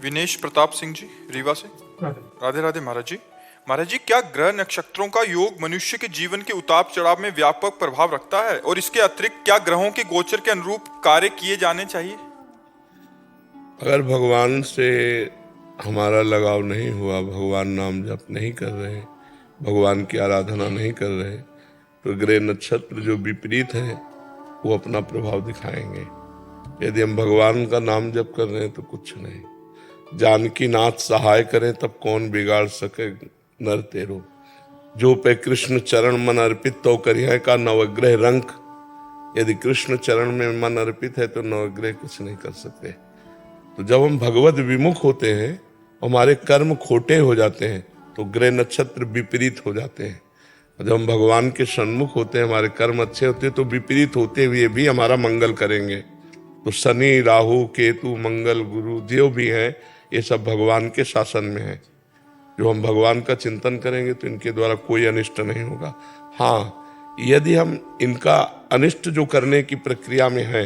विनेश प्रताप सिंह जी, रीवा से। राधे। राधे राधे महाराज जी। महाराज जी, क्या ग्रह नक्षत्रों का योग मनुष्य के जीवन के उतार चढ़ाव में व्यापक प्रभाव रखता है, और इसके अतिरिक्त क्या ग्रहों के गोचर के अनुरूप कार्य किए जाने चाहिए? अगर भगवान से हमारा लगाव नहीं हुआ, भगवान नाम जप नहीं कर रहे, भगवान की आराधना नहीं कर रहे, तो ग्रह नक्षत्र जो विपरीत हैं वो अपना प्रभाव दिखाएंगे। यदि हम भगवान का नाम जप कर रहे हैं तो कुछ नहीं। जानकी नाथ सहाय करें तब कौन बिगाड़ सके नर तेरो, जो पे कृष्ण चरण मन अर्पित तो करिए का नवग्रह रंक। यदि कृष्ण चरण में मन अर्पित है तो नवग्रह कुछ नहीं कर सकते। तो जब हम भगवत विमुख होते हैं, हमारे कर्म खोटे हो जाते हैं, तो ग्रह नक्षत्र विपरीत हो जाते हैं। जब हम भगवान के सन्मुख होते हैं, हमारे कर्म अच्छे होते हैं, तो विपरीत होते हुए भी हमारा मंगल करेंगे। तो शनि, राहु, केतु, मंगल, गुरु जो भी हैं, ये सब भगवान के शासन में है। जो हम भगवान का चिंतन करेंगे तो इनके द्वारा कोई अनिष्ट नहीं होगा। हाँ, यदि हम इनका अनिष्ट जो करने की प्रक्रिया में है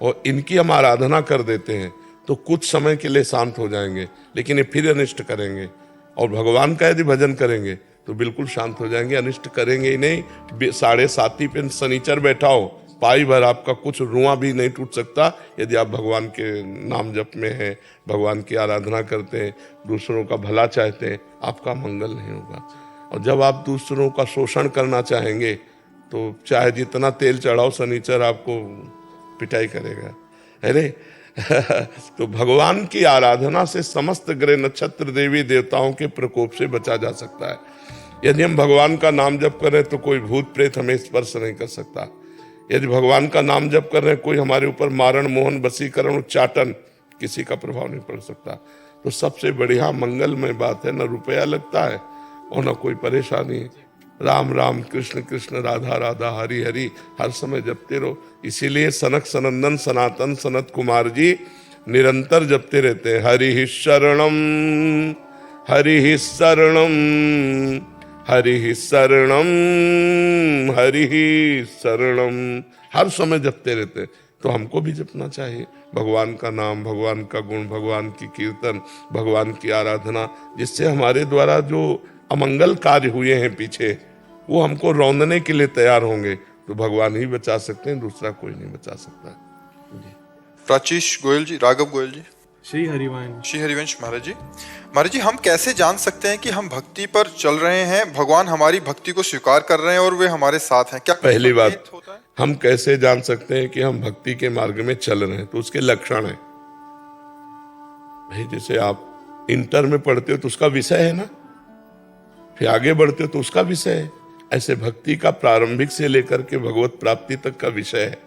और इनकी हम आराधना कर देते हैं तो कुछ समय के लिए शांत हो जाएंगे, लेकिन ये फिर अनिष्ट करेंगे। और भगवान का यदि भजन करेंगे तो बिल्कुल शांत हो जाएंगे, अनिष्ट करेंगे ही नहीं। 7.5 पे शनिचर बैठा हो, पाई भर आपका कुछ रुआ भी नहीं टूट सकता यदि आप भगवान के नाम जप में हैं, भगवान की आराधना करते हैं, दूसरों का भला चाहते हैं, आपका मंगल नहीं होगा। और जब आप दूसरों का शोषण करना चाहेंगे तो चाहे जितना तेल चढ़ाओ, शनिचर आपको पिटाई करेगा। अरे तो भगवान की आराधना से समस्त ग्रह नक्षत्र देवी देवताओं के प्रकोप से बचा जा सकता है। यदि हम भगवान का नाम जप करें तो कोई भूत प्रेत हमें स्पर्श नहीं कर सकता। यदि भगवान का नाम जप कर रहे हैं, कोई हमारे ऊपर मारण, मोहन, वशीकरण, उच्चाटन, किसी का प्रभाव नहीं पड़ सकता। तो सबसे बढ़िया मंगलमय बात है, न रुपया लगता है और न कोई परेशानी। राम राम, कृष्ण कृष्ण, राधा राधा, हरि हरि हर समय जपते रहो। इसीलिए सनक सनंदन सनातन सनत कुमार जी निरंतर जपते रहते हैं, हरि ही शरणम, हरि ही शरणम, हरि ही शरणम, हरि ही शरणम, हर समय जपते रहते हैं। तो हमको भी जपना चाहिए भगवान का नाम, भगवान का गुण, भगवान की कीर्तन, भगवान की आराधना, जिससे हमारे द्वारा जो अमंगल कार्य हुए हैं पीछे, वो हमको रौंदने के लिए तैयार होंगे। तो भगवान ही बचा सकते हैं, दूसरा कोई नहीं बचा सकता। जी। प्राचीश गोयल जी, राघव गोयल जी। श्री हरिवंश। श्री हरिवंश महाराज जी। महाराज जी, हम कैसे जान सकते हैं कि हम भक्ति पर चल रहे हैं, भगवान हमारी भक्ति को स्वीकार कर रहे हैं और वे हमारे साथ हैं? क्या पहली बात, होता है? हम कैसे जान सकते हैं कि हम भक्ति के मार्ग में चल रहे हैं? तो उसके लक्षण है भाई। जैसे आप इंटर में पढ़ते हो तो उसका विषय है ना, फिर आगे बढ़ते हो तो उसका विषय है। ऐसे भक्ति का प्रारंभिक से लेकर के भगवत प्राप्ति तक का विषय है।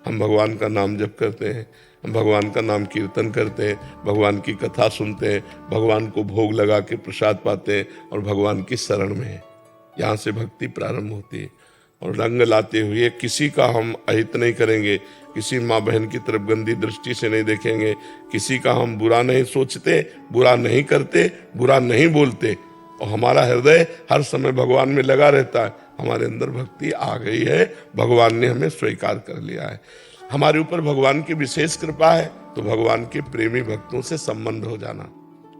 हम भगवान का नाम जप करते हैं, हम भगवान का नाम कीर्तन करते हैं, भगवान की कथा सुनते हैं, भगवान को भोग लगा के प्रसाद पाते हैं और भगवान की शरण में है। यहाँ से भक्ति प्रारंभ होती है। और रंग लाते हुए किसी का हम अहित नहीं करेंगे, किसी माँ बहन की तरफ गंदी दृष्टि से नहीं देखेंगे, किसी का हम बुरा नहीं सोचते, बुरा नहीं करते, बुरा नहीं बोलते, और हमारा हृदय हर समय भगवान में लगा रहता है। हमारे अंदर भक्ति आ गई है, भगवान ने हमें स्वीकार कर लिया है, हमारे ऊपर भगवान की विशेष कृपा है। तो भगवान के प्रेमी भक्तों से संबंध हो जाना,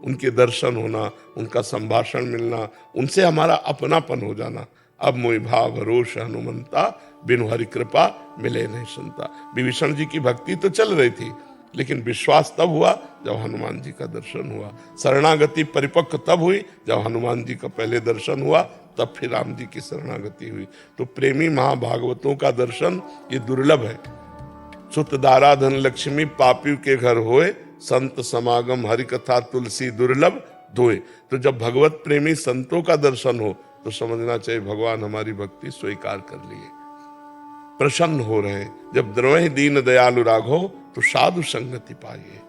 उनके दर्शन होना, उनका संभाषण मिलना, उनसे हमारा अपनापन हो जाना। अब मोहि भाव रोष हनुमंता, बिनु हरि कृपा मिले नहीं सुनता। विभीषण जी की भक्ति तो चल रही थी, लेकिन विश्वास तब हुआ जब हनुमान जी का दर्शन हुआ। शरणागति परिपक्व तब हुई जब हनुमान जी का पहले दर्शन हुआ, तब फिर राम जी की शरणागति हुई। तो प्रेमी महाभागवतों का दर्शन ये दुर्लभ है। सुत दारा धन लक्ष्मी पापी के घर होए, संत समागम हरि कथा तुलसी दुर्लभ धोए। तो जब भगवत प्रेमी संतों का दर्शन हो तो समझना चाहिए भगवान हमारी भक्ति स्वीकार कर लिए, प्रसन्न हो रहे हैं। जब द्रोह दीन दयालु राघो तो साधु संगति पाइए।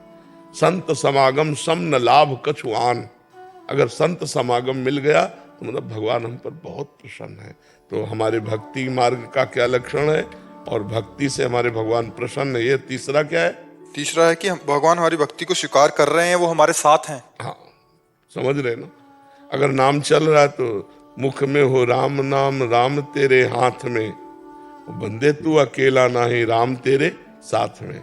संत समागम सम न लाभ कछु आन। अगर संत समागम मिल गया तो मतलब भगवान हम पर बहुत प्रसन्न है। तो हमारे भक्ति मार्ग का क्या लक्षण है, और भक्ति से हमारे भगवान प्रसन्न है। ये तीसरा क्या है? तीसरा है कि हम भगवान हमारी भक्ति को स्वीकार कर रहे हैं, वो हमारे साथ हैं। हाँ, समझ रहे ना। अगर नाम चल रहा है तो मुख में हो राम नाम, राम तेरे हाथ में, बंदे तू अकेला नहीं, राम तेरे साथ में।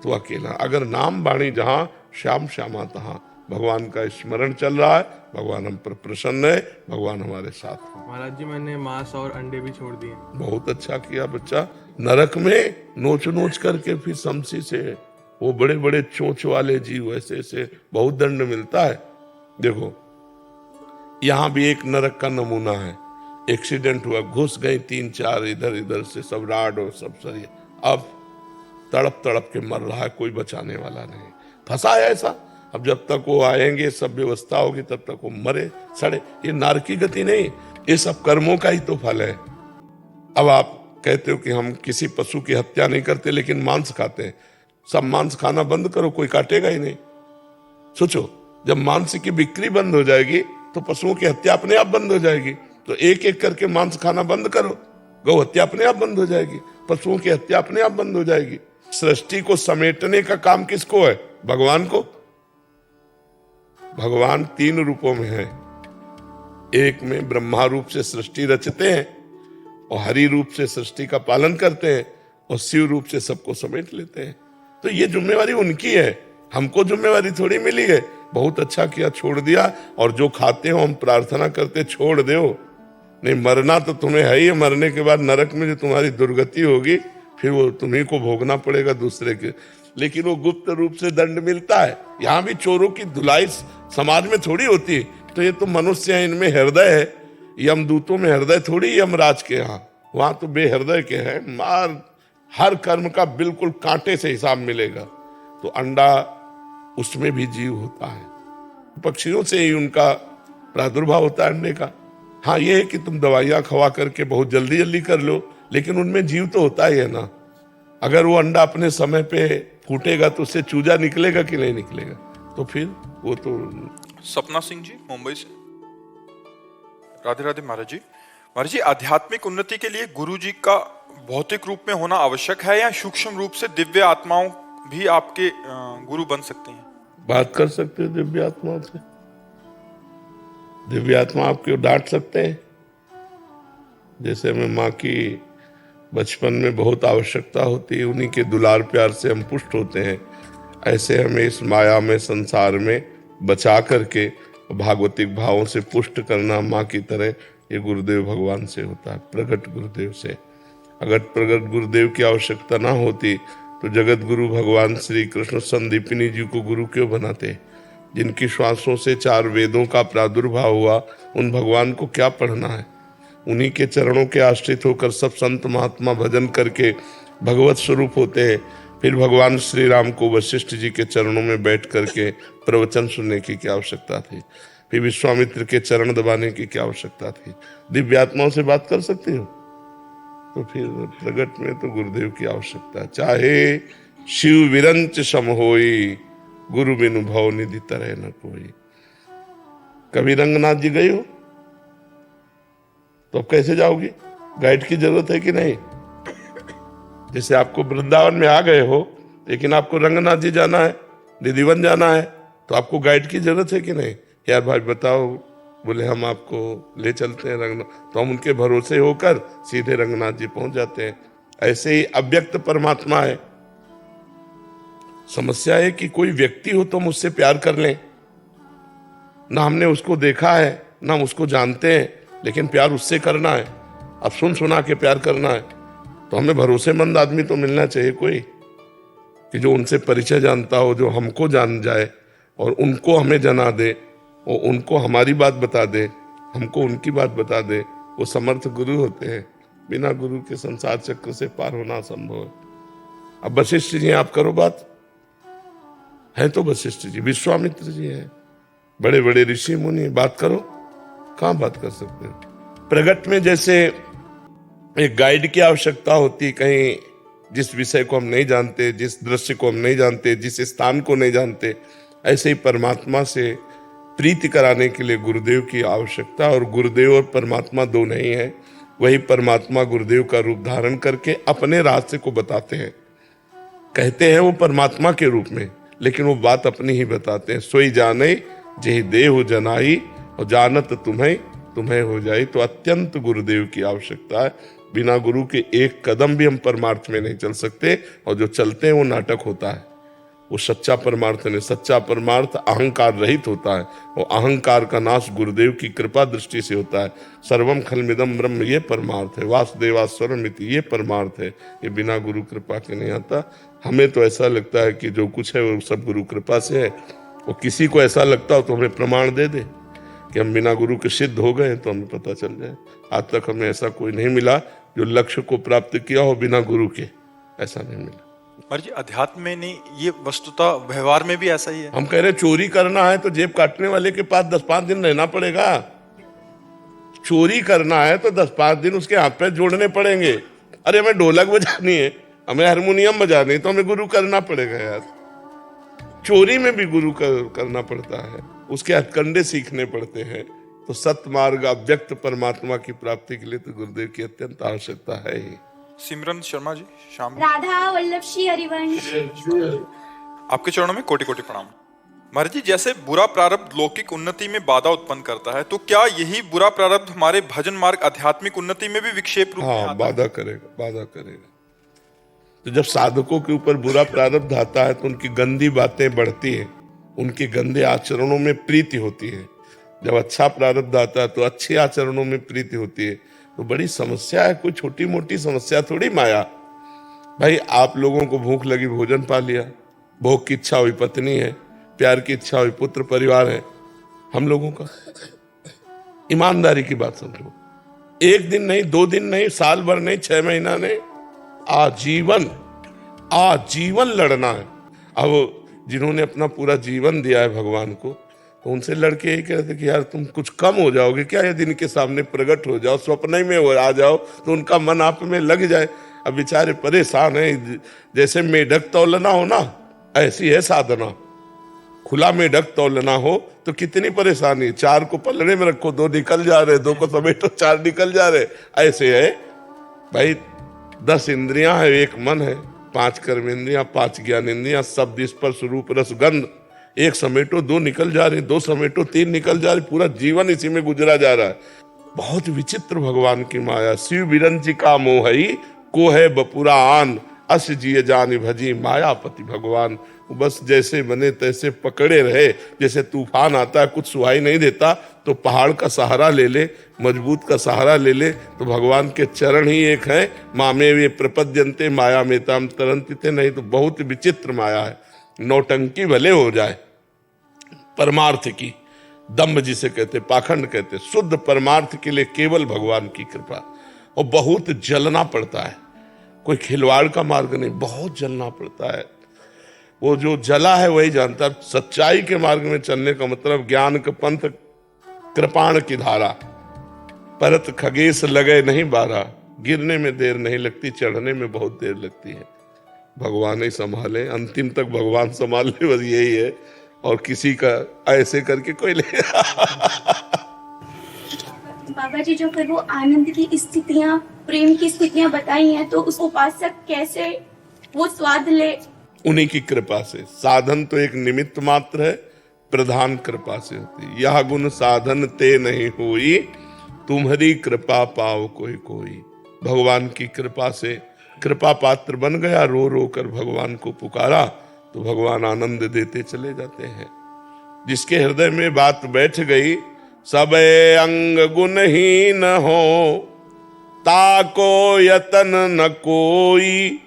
तो अकेला, अगर नाम बाणी जहां श्याम श्यामातः। भगवान का स्मरण चल रहा है, भगवान हम पर प्रसन्न है, भगवान हमारे साथ है। महाराज जी मैंने मांस और अंडे भी छोड़ दिए। बहुत अच्छा किया बच्चा। नरक में नोच नोच करके फिर शमशी से वो बड़े बड़े चोंच वाले जीव ऐसे ऐसे बहुत दंड मिलता है। देखो यहां भी एक नरक का नमूना है। एक्सीडेंट हुआ, घुस गए 3-4 इधर इधर से सब राड और सब सरिये, अब तड़प तड़प के मर रहा है, कोई बचाने वाला नहीं, फंसा है ऐसा। अब जब तक वो आएंगे सब व्यवस्था होगी तब तक वो मरे सड़े। ये नारकी गति नहीं, ये सब कर्मों का ही तो फल है। अब आप कहते हो कि हम किसी पशु की हत्या नहीं करते लेकिन मांस खाते हैं, सब मांस खाना बंद करो, कोई काटेगा ही नहीं। सोचो जब मांस की बिक्री बंद हो जाएगी तो पशुओं की हत्या अपने आप बंद हो जाएगी। तो एक एक करके मांस खाना बंद करो, गौ हत्या अपने आप बंद हो जाएगी, पशुओं की हत्या अपने आप बंद हो जाएगी। सृष्टि को समेटने का काम किसको है? भगवान को। भगवान 3 रूपों में है। एक में ब्रह्मा रूप से सृष्टि रचते हैं और हरि रूप से सृष्टि का पालन करते हैं और शिव रूप से सबको समेट लेते हैं। तो ये जिम्मेवारी उनकी है, हमको जिम्मेवारी थोड़ी मिली है। बहुत अच्छा किया, छोड़ दिया। और जो खाते हो हम प्रार्थना करते छोड़ दो, नहीं मरना तो तुम्हें है ही, मरने के बाद नरक में जो तुम्हारी दुर्गति होगी फिर वो तुम्ही को भोगना पड़ेगा दूसरे के, लेकिन वो गुप्त रूप से दंड मिलता है। यहाँ भी चोरों की धुलाई समाज में थोड़ी होती है, तो ये तो मनुष्य है, इनमें हृदय है। यमदूतों में हृदय थोड़ी यमराज के यहाँ, वहां तो बेहृदय के हैं। मार हर कर्म का बिल्कुल कांटे से हिसाब मिलेगा। तो अंडा उसमें भी जीव होता है, पक्षियों से ही उनका प्रादुर्भाव होता है अंडे का। हाँ ये है कि तुम दवाइयां खवा करके बहुत जल्दी जल्दी कर लो, लेकिन उनमें जीव तो होता ही है ना। अगर वो अंडा अपने समय पे फूटेगा तो उससे चूजा निकलेगा कि नहीं निकलेगा? तो फिर वो तो। सपना सिंह जी मुंबई से। राधे राधे महाराज जी। महाराज जी, आध्यात्मिक उन्नति के लिए गुरु जी का भौतिक रूप में होना आवश्यक है या सूक्ष्म रूप से दिव्य आत्माओं भी आपके गुरु बन सकते हैं? बात कर सकते हो दिव्य आत्माओं से, दिव्य आत्मा आपको डांट सकते हैं। जैसे हमें माँ की बचपन में बहुत आवश्यकता होती है, उन्हीं के दुलार प्यार से हम पुष्ट होते हैं, ऐसे हमें इस माया में संसार में बचा करके भागवतिक भावों से पुष्ट करना माँ की तरह ये गुरुदेव भगवान से होता है, प्रगट गुरुदेव से। अगर प्रगट गुरुदेव की आवश्यकता ना होती तो जगत गुरु भगवान श्री कृष्ण संदीपिनी जी को गुरु क्यों बनाते? जिनकी श्वासों से 4 वेदों का प्रादुर्भाव हुआ, उन भगवान को क्या पढ़ना है? उन्हीं के चरणों के आश्रित होकर सब संत महात्मा भजन करके भगवत स्वरूप होते हैं। फिर भगवान श्री राम को वशिष्ठ जी के चरणों में बैठ करके प्रवचन सुनने की क्या आवश्यकता थी? फिर विश्वामित्र के चरण दबाने की क्या आवश्यकता थी? दिव्य आत्माओं से बात कर सकते हो? तो फिर प्रगट में तो गुरुदेव की आवश्यकता। चाहे शिव विरंच सम होई, गुरु बिनु भव निधि तरह न कोई। कभी रंगनाथ जी गए हो तो अब कैसे जाओगी? गाइड की जरूरत है कि नहीं? जैसे आपको वृंदावन में आ गए हो लेकिन आपको रंगनाथ जी जाना है, निधिवन जाना है, तो आपको गाइड की जरूरत है कि नहीं? यार भाई बताओ, बोले हम आपको ले चलते हैं रंगनाथ, तो हम उनके भरोसे होकर सीधे रंगनाथ जी पहुंच जाते हैं। ऐसे ही अव्यक्त परमात्मा है। समस्या है कि कोई व्यक्ति हो तो हम उससे प्यार कर लें, ना हमने उसको देखा है ना हम उसको जानते हैं, लेकिन प्यार उससे करना है। अब सुन सुना के प्यार करना है तो हमें भरोसेमंद आदमी तो मिलना चाहिए कोई, कि जो उनसे परिचय जानता हो, जो हमको जान जाए और उनको हमें जना दे और उनको हमारी बात बता दे, हमको उनकी बात बता दे। वो समर्थ गुरु होते हैं। बिना गुरु के संसार चक्र से पार होना असंभव है। अब वशिष्ठ जी आप करो बात, है तो वशिष्ठ जी, विश्वामित्र जी हैं, बड़े बड़े ऋषि मुनि, बात करो, कहाँ बात कर सकते हो? प्रगट में जैसे एक गाइड की आवश्यकता होती, कहीं जिस विषय को हम नहीं जानते, जिस दृश्य को हम नहीं जानते, जिस स्थान को नहीं जानते, ऐसे ही परमात्मा से प्रीति कराने के लिए गुरुदेव की आवश्यकता। और गुरुदेव और परमात्मा दो नहीं है, वही परमात्मा गुरुदेव का रूप धारण करके अपने रास्ते को बताते हैं। कहते हैं वो परमात्मा के रूप में, लेकिन वो बात अपनी ही बताते हैं। सोई जाने जेहि देहु जनाई और जानत तुम्हें हो जाए। तो अत्यंत गुरुदेव की आवश्यकता है। बिना गुरु के एक कदम भी हम परमार्थ में नहीं चल सकते, और जो चलते हैं वो नाटक होता है। वो सच्चा परमार्थ नहीं। सच्चा परमार्थ अहंकार रहित होता है, वो अहंकार का नाश गुरुदेव की कृपा दृष्टि से होता है। सर्वम खलमिदम ब्रह्म ये परमार्थ है, वासुदेवास्वरमिति ये परमार्थ है। ये बिना गुरु कृपा के नहीं आता। हमें तो ऐसा लगता है कि जो कुछ है वो सब गुरु कृपा से है। वो किसी को ऐसा लगता हो तो हमें प्रमाण दे दे कि हम बिना गुरु के सिद्ध हो गए, तो हमें पता चल जाए। आज तक हमें ऐसा कोई नहीं मिला जो लक्ष्य को प्राप्त किया हो बिना गुरु के, ऐसा नहीं मिला। महाराज जी, अध्यात्म में नहीं, ये वस्तुतः व्यवहार में भी ऐसा ही है। हम कह रहे चोरी करना है तो जेब काटने वाले के पास 10-5 दिन रहना पड़ेगा। चोरी करना है तो 10-5 दिन उसके हाथ पैर जोड़ने पड़ेंगे। अरे हमें ढोलक बजानी है, हमें हारमोनियम बजानी है, तो हमें गुरु करना पड़ेगा यार। चोरी में भी गुरु करना पड़ता है, उसके हथकंडे सीखने पड़ते हैं। तो सतमार्ग अव्यक्त परमात्मा की प्राप्ति के लिए तो गुरुदेव की अत्यंत आवश्यकता है ही। सिमरन शर्मा जी, शाम राधा वल्लभ श्री हरिवंश। आपके चरणों में कोटि कोटि प्रणाम। महाराज जी, जैसे बुरा प्रारब्ध लौकिक उन्नति में बाधा उत्पन्न करता है, तो क्या यही बुरा प्रारब्ध हमारे भजन मार्ग आध्यात्मिक उन्नति में भी विक्षेप रूप में हाँ, आता है? बाधा करेगा। तो जब साधकों के ऊपर बुरा प्रारब्ध आता है तो उनकी गंदी बातें बढ़ती हैं, उनके गंदे आचरणों में प्रीति होती है। जब अच्छा प्रारब्ध आता है तो अच्छे आचरणों में प्रीति होती है। तो बड़ी समस्या है, कोई छोटी मोटी समस्या थोड़ी माया। भाई आप लोगों को भूख लगी, भोजन पा लिया, भोग की इच्छा हुई पत्नी है, प्यार की इच्छा हुई पुत्र परिवार है। हम लोगों का ईमानदारी की बात समझो, 1 दिन नहीं, 2 दिन नहीं, साल भर नहीं, 6 महीना नहीं, आजीवन लड़ना है। अब जिन्होंने अपना पूरा जीवन दिया है भगवान को, तो उनसे लड़के यही कहते कि यार तुम कुछ कम हो जाओगे क्या, यदि इनके सामने प्रकट हो जाओ, स्वप्न में आ जाओ तो उनका मन आप में लग जाए। अब बेचारे परेशान हैं, जैसे मेढक तौलना हो ना, ऐसी है साधना। खुला मेढक तौलना हो तो कितनी परेशानी, 4 को पलड़े में रखो, 2 निकल जा रहे, 2 को समेटो 4 निकल जा रहे, ऐसे है भाई। 10 इंद्रियां है, 1 मन है, 5 कर्मेंद्रियां, 5 ज्ञानेंद्रियां, शब्द स्पर्श रूप रस गंध। 1 समेटो 2 निकल जा रहे, 2 समेटो 3 निकल जा रहे, पूरा जीवन इसी में गुजरा जा रहा है। बहुत विचित्र भगवान की माया। शिव विरंची का मोहई को है बपुरा आन, अस जिय जान भजी मायापति भगवान। बस जैसे बने तैसे पकड़े रहे। जैसे तूफान आता है, कुछ सुहाई नहीं देता, तो पहाड़ का सहारा ले ले, मजबूत का सहारा ले ले, तो भगवान के चरण ही एक है। मामे वे प्रपद्यन्ते माया में ताम तरंतिते। नहीं तो बहुत विचित्र माया है। नौटंकी भले हो जाए, परमार्थ की, दम्भ जिसे कहते, पाखंड कहते, शुद्ध परमार्थ के लिए केवल भगवान की कृपा। और बहुत जलना पड़ता है, कोई खिलवाड़ का मार्ग नहीं, बहुत जलना पड़ता है। वो जो जला है वही जानता है। सच्चाई के मार्ग में चलने का मतलब ज्ञान का पंथ कृपाण की धारा, परत खगेश लगे नहीं बारा। गिरने में देर नहीं लगती, चढ़ने में बहुत देर लगती है। भगवान ही संभाले, अंतिम तक भगवान संभाल ले, बस यही है। और किसी का ऐसे करके कोई ले बाबा जी, जो फिर वो आनंद की स्थितियां, प्रेम की स्थितियां बताई हैं, तो उस उपासक कैसे वो स्वाद ले? उन्हीं की कृपा से। साधन तो एक निमित्त मात्र है, प्रधान कृपा से होती। यह गुण साधन ते नहीं हुई, तुम्हारी कृपा पाओ कोई कोई। भगवान की कृपा से कृपा पात्र बन गया, रो रो कर भगवान को पुकारा, तो भगवान आनंद देते चले जाते हैं। जिसके हृदय में बात बैठ गई, सब अंग गुणहीन हो, ताको यतन न कोई,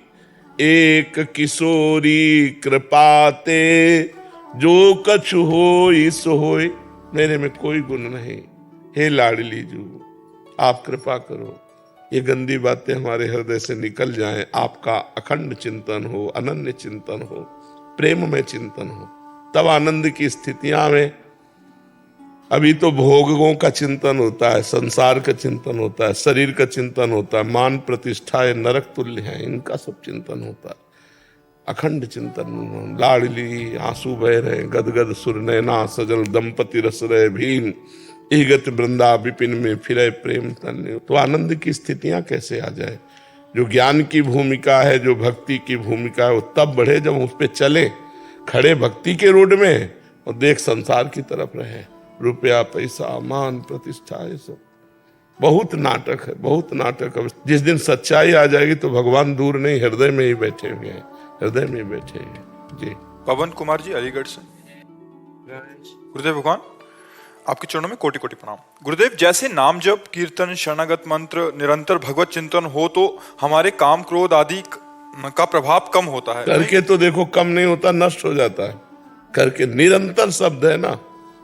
एक किशोरी कृपाते, जो कछु होई सो होई। मेरे में कोई गुण नहीं, हे लाडली जू आप कृपा करो, ये गंदी बातें हमारे हृदय से निकल जाएं। आपका अखंड चिंतन हो, अनन्य चिंतन हो, प्रेम में चिंतन हो, तब आनंद की स्थितियां में। अभी तो भोगों का चिंतन होता है, संसार का चिंतन होता है, शरीर का चिंतन होता है, मान प्रतिष्ठा है, नरक तुल्य है, इनका सब चिंतन होता है। अखंड चिंतन, लाडली आंसू बह रहे, गदगद सुर नैना, सजल दंपति रस रहे भीन, ईगत वृंदा विपिन में फिरे प्रेम तन्य। तो आनंद की स्थितियां कैसे आ जाए? जो ज्ञान की भूमिका है, जो भक्ति की भूमिका है, वो तब बढ़े जब उस पे चले, खड़े भक्ति के रोड में, और देख संसार की तरफ रहे। रुपया पैसा मान प्रतिष्ठा, ये सब बहुत नाटक है, बहुत नाटक है। जिस दिन सच्चाई आ जाएगी तो भगवान दूर नहीं, हृदय में ही बैठे हुए हैं, हृदय में बैठे हैं जी। पवन कुमार जी अलीगढ़ से। गुरुदेव भगवान, आपके चरणों में कोटि कोटि प्रणाम। गुरुदेव, जैसे नाम जप, कीर्तन, शरणागत मंत्र, निरंतर भगवत चिंतन हो तो हमारे काम क्रोध आदि का प्रभाव कम होता है। करके तो देखो कम नहीं होता, नष्ट हो जाता है। करके निरंतर शब्द है ना,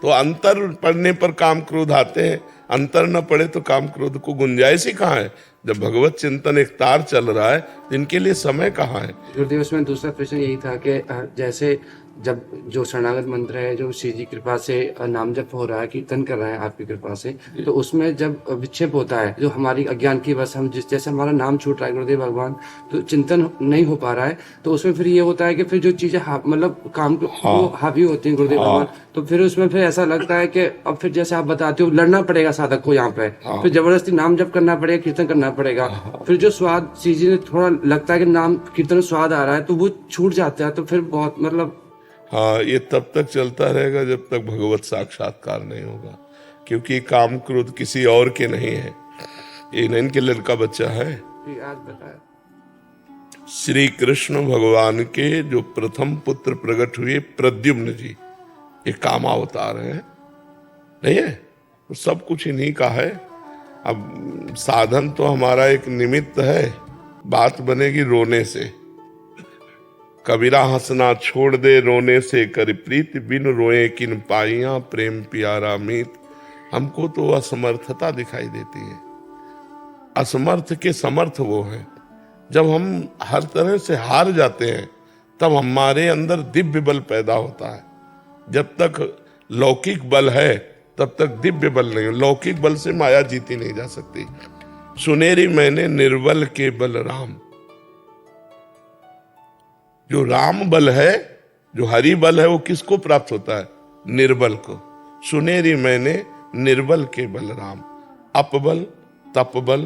तो अंतर पढ़ने पर काम क्रोध आते हैं, अंतर न पड़े तो काम क्रोध को गुंजाइश ही कहाँ है। जब भगवत चिंतन एक तार चल रहा है तो इनके लिए समय कहाँ है। गुरुदेव, उसमें दूसरा प्रश्न यही था कि जैसे जब जो शरणागत मंत्र है, जो श्री जी कृपा से नाम जप हो रहा है, कीर्तन कर रहे हैं आपकी कृपा से, तो उसमें जब विक्षेप होता है, जो हमारी अज्ञान की वजह हम जैसे हमारा नाम छूट रहा है गुरुदेव भगवान, तो चिंतन नहीं हो पा रहा है, तो उसमें फिर ये होता है कि फिर जो चीजें मतलब काम वो हावी होती हैं गुरुदेव भगवान, तो फिर उसमें फिर ऐसा लगता है कि अब फिर जैसे आप बताते हो लड़ना पड़ेगा साधक को यहाँ पे, फिर जबरदस्ती नाम जप करना पड़ेगा, कीर्तन करना पड़ेगा, फिर जो स्वाद श्री जी ने थोड़ा लगता है कि नाम कीर्तन में स्वाद आ रहा है तो वो छूट जाता है, तो फिर बहुत मतलब हाँ, ये तब तक चलता रहेगा जब तक भगवत साक्षात्कार नहीं होगा, क्योंकि काम क्रोध किसी और के नहीं है, ये इनके लड़का बच्चा है। आज बताया श्री कृष्ण भगवान के जो प्रथम पुत्र प्रकट हुए प्रद्युम्न जी, ये कामावतार हैं, नहीं है, तो सब कुछ इन्हीं का है। अब साधन तो हमारा एक निमित्त है, बात बनेगी रोने से। कबीरा हंसना छोड़ दे रोने से, कर प्रीत बिन रोए किन पाइया, प्रेम प्यारा मीत। हमको तो असमर्थता दिखाई देती है, असमर्थ के समर्थ वो है। जब हम हर तरह से हार जाते हैं तब हमारे अंदर दिव्य बल पैदा होता है। जब तक लौकिक बल है तब तक दिव्य बल नहीं। लौकिक बल से माया जीती नहीं जा सकती। सुनेरी मैंने निर्बल के बल राम, जो राम बल है, जो हरि बल है, वो किसको प्राप्त होता है? निर्बल को। सुनेरी मैंने निर्बल के बल राम, अपबल तपबल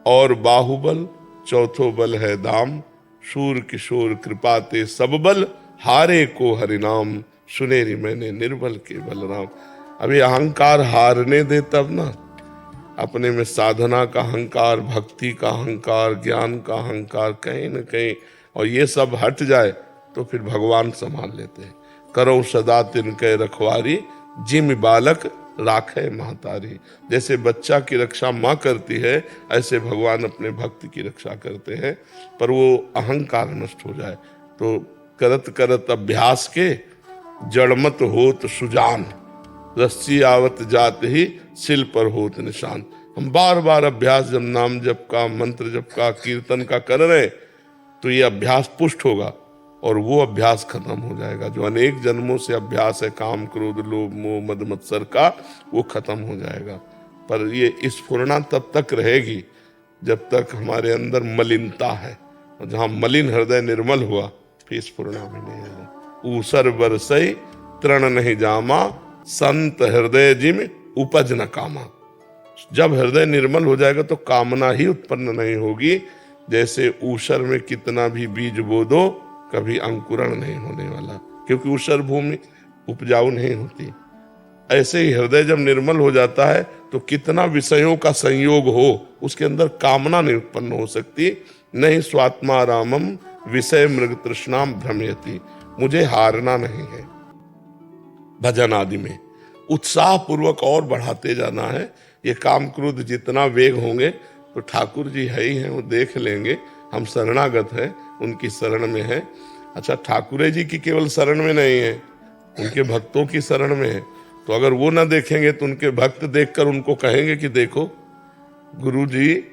और बाहुबल, चौथो बल है दाम। शूर किशोर कृपाते सब बल, हारे को हरिनाम। सुनेरी मैंने निर्बल के बल राम। अभी अहंकार हारने दे तब ना, अपने में साधना का अहंकार, भक्ति का अहंकार, ज्ञान का अहंकार कहीं न कहीं, और ये सब हट जाए तो फिर भगवान संभाल लेते हैं। करो सदा तिनके रखवारी, जिम बालक राखे महतारी। जैसे बच्चा की रक्षा माँ करती है, ऐसे भगवान अपने भक्त की रक्षा करते हैं, पर वो अहंकार नष्ट हो जाए तो करत करत अभ्यास के, जड़मत होत सुजान। रस्सी आवत जात ही सिल पर होत निशान। हम बार बार अभ्यास, जब नाम जप का, मंत्र जप का, कीर्तन का कर रहे तो ये अभ्यास पुष्ट होगा और वो अभ्यास खत्म हो जाएगा। जो अनेक जन्मों से अभ्यास है, काम क्रोध लोभ मोह मद मत्सर का, वो खत्म हो जाएगा। पर ये स्फुरना तब तक रहेगी जब तक हमारे अंदर मलिनता है, और जहाँ मलिन हृदय निर्मल हुआ फिर स्फुरना भी नहीं है। ऊसर बरसई तृण नहीं जामा, संत हृदय जिम उपज न कामा। जब हृदय निर्मल हो जाएगा तो कामना ही उत्पन्न नहीं होगी। जैसे ऊसर में कितना भी बीज बो दो, कभी अंकुरण नहीं होने वाला, क्योंकि ऊसर भूमि उपजाऊ नहीं होती। ऐसे ही हृदय जब निर्मल हो जाता है तो कितना विषयों का संयोग हो, उसके अंदर कामना नहीं उत्पन्न हो सकती। नहीं स्वात्मा रामम विषय मृग तृष्णाम भ्रमयति। मुझे हारना नहीं है, भजन आदि में उत्साह पूर्वक और बढ़ाते जाना है। ये काम क्रोध जितना वेग होंगे तो ठाकुर जी है ही हैं, वो देख लेंगे। हम शरणागत हैं, उनकी शरण में है। अच्छा, ठाकुर जी की केवल शरण में नहीं है, उनके भक्तों की शरण में है। तो अगर वो ना देखेंगे तो उनके भक्त देखकर उनको कहेंगे कि देखो गुरु जी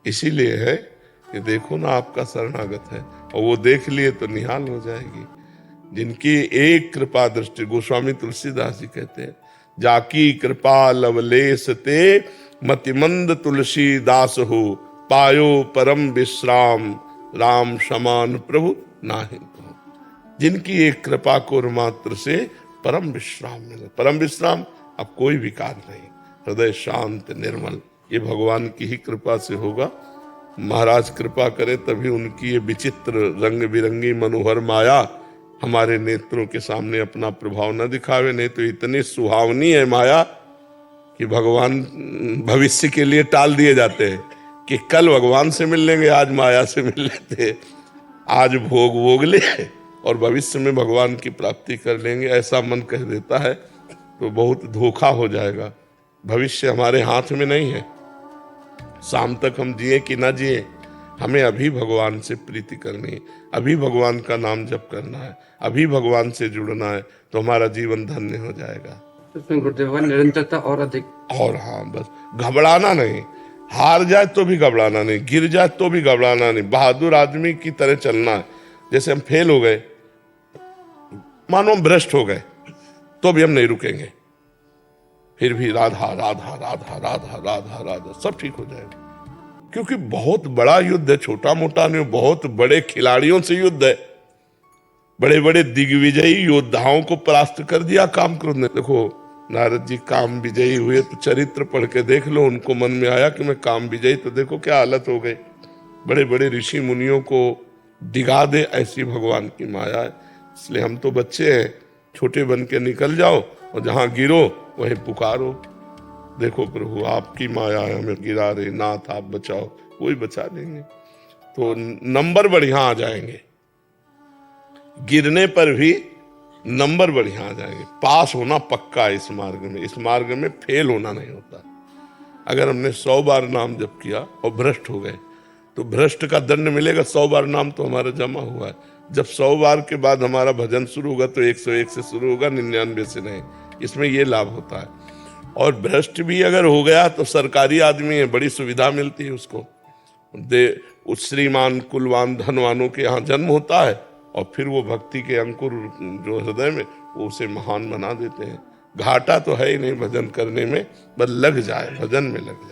इसीलिए है कि देखो ना आपका शरणागत है, और वो देख लिए तो निहाल हो जाएगी। जिनकी एक कृपा दृष्टि, गोस्वामी तुलसीदास जी कहते हैं, जाकी कृपा लवलेश ते मतिमंद तुलसी दास हो, पायो परम विश्राम राम समान प्रभु नाहि तो। जिनकी एक कृपा को मात्र से परम विश्राम मिले। परम विश्राम, अब कोई विकार नहीं, हृदय शांत निर्मल, ये भगवान की ही कृपा से होगा। महाराज कृपा करे तभी उनकी ये विचित्र रंग बिरंगी मनोहर माया हमारे नेत्रों के सामने अपना प्रभाव न दिखावे। नहीं तो इतनी सुहावनी है माया कि भगवान भविष्य के लिए टाल दिए जाते हैं कि कल भगवान से मिल लेंगे, आज माया से मिल लेते। आज भोग भोग ले और भविष्य में भगवान की प्राप्ति कर लेंगे, ऐसा मन कह देता है तो बहुत धोखा हो जाएगा। भविष्य हमारे हाथ में नहीं है। शाम तक हम जिए कि ना जिए, हमें अभी भगवान से प्रीति करनी है, अभी भगवान का नाम जप करना है, अभी भगवान से जुड़ना है, तो हमारा जीवन धन्य हो जाएगा। उसमें गुरुदेव का निरंतरता और अधिक। और हाँ, बस घबराना नहीं, हार जाए तो भी घबराना नहीं, गिर जाए तो भी घबराना नहीं, बहादुर आदमी की तरह चलना है। जैसे हम फेल हो गए, मानो हम भ्रष्ट हो गए, तो भी हम नहीं रुकेंगे, फिर भी राधा राधा राधा राधा राधा राधा सब ठीक हो जाएगा। क्योंकि बहुत बड़ा युद्ध है, छोटा मोटा नहीं, बहुत बड़े खिलाड़ियों से युद्ध है। बड़े बड़े दिग्विजयी योद्धाओं को परास्त कर दिया कामक्रोध ने। देखो नारद जी काम विजयी हुए तो चरित्र पढ़ के देख लो, उनको मन में आया कि मैं काम विजयी, तो देखो क्या हालत हो गई। बड़े बड़े ऋषि मुनियों को डिगा दे, ऐसी भगवान की माया है। इसलिए हम तो बच्चे हैं, छोटे बन के निकल जाओ और जहां गिरो वहीं पुकारो, देखो प्रभु आपकी माया है, हमें गिरा रहे, नाथ आप बचाओ, कोई बचा देंगे। तो नंबर बढ़िया आ जाएंगे, गिरने पर भी नंबर बढ़िया आ जाएंगे। पास होना पक्का है इस मार्ग में, इस मार्ग में फेल होना नहीं होता। अगर हमने 100 बार नाम जप किया और भ्रष्ट हो गए तो भ्रष्ट का दंड मिलेगा। 100 बार नाम तो हमारा जमा हुआ है। जब 100 बार के बाद हमारा भजन शुरू होगा तो 101 से शुरू होगा, 99 से नहीं। इसमें ये लाभ होता है। और भ्रष्ट भी अगर हो गया तो सरकारी आदमी है, बड़ी सुविधा मिलती है उसको। उस श्रीमान कुलवान धनवानों के यहाँ जन्म होता है और फिर वो भक्ति के अंकुर जो हृदय में, वो उसे महान बना देते हैं। घाटा तो है ही नहीं भजन करने में, बस लग जाए, भजन में लग जाए।